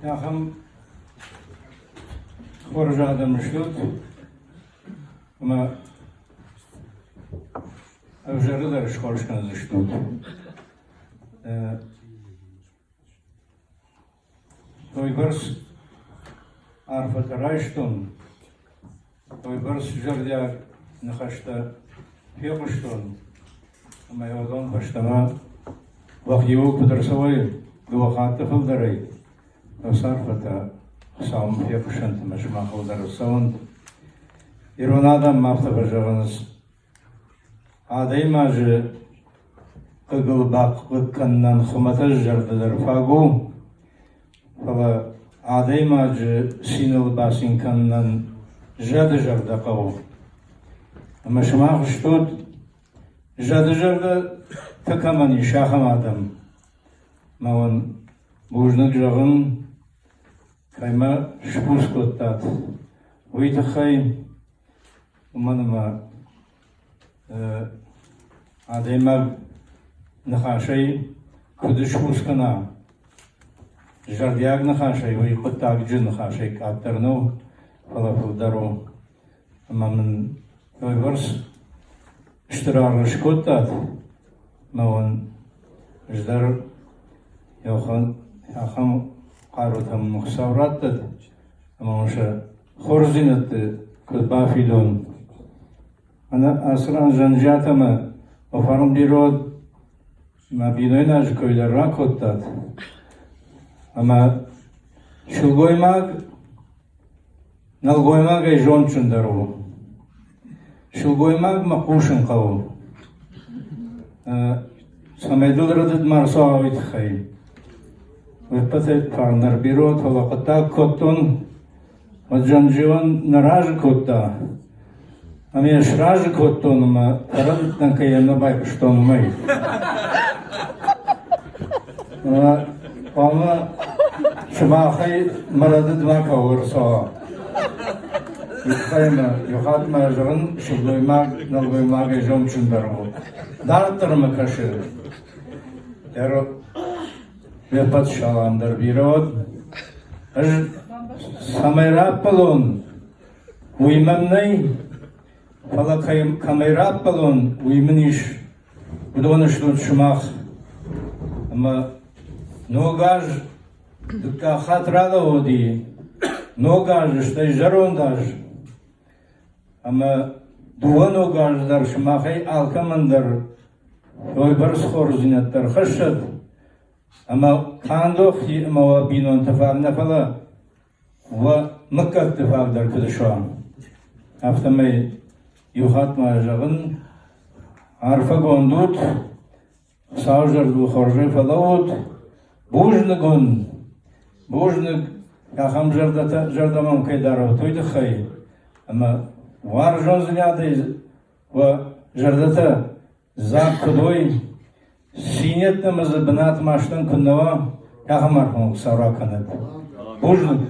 Yaxam Xorjada müşlut. Ama evjeri de şkorşkanız işlut. Toybars arfat raştun. Toybars jardya nıxaşta piyokuştun. Ama yoldan başlama vakyivu kudursavay duvaxatı fıldaray. Sarfata sağım piyokuşantı meşma xıldarı savun. İronada maftabajağınız adayımacı qıgıl baklıkkandan xımataj jardılar fagu. Fala adayımacı sinil basinkandan jadı jarda qavu. Ama şıma xıştut jadı jarda takamani şaham adam. Mavan bujnık jağın kayma şpus kottat. Uytakay umanıma adayma nıxaşay kuduş muskana jardiyag nıxaşay uykuttagcı nıxaşay kaptarno falafıldaro ama min toybars iştirarış kottat mavan jdar yoxan qarutam muxsavrattad ama oşa xorzinatı kutbafidon ana asran janjatama ofarum dirod ma binoynaj köyler rakottat ama şulgoymag nalgoymag ay jonchundaru şulgoymag ma quşun qavu sameydulradid marsoavit khay vepatay parnar birod holaqatak kottun Janjivan naraj kotta Ами шраж коттонума, тарадытнан каянна байкуштонумай. Пална шымахай марадыд мака урсо. Юхайма, юхатма жығын шылдоймаг, налгоймаг ежом чундару. Дарттырмы кашы. Яро вепат шаламдар бирод. Самайрап палон. Уймамнай. Fala kamera balon uymanish budonishlut shumach ama nogaj dukka khatrada odi nogaj shtay jarondaj ama duva nogajlar shumakhay alkamandar toybars khorzinatlar khashad ama kandokh ama binon tafaqna fala va makkat tafaqdar kudishwan aftamay Yuhatma jağın arfa gondut savjardu xorje falawut bujnik yaxam jardamam kaydaro toydu khay ama var jonznyady va jardata zak kudoy sinetnamızı binat maştan kunnava yaxam arfam savrakanat bujnik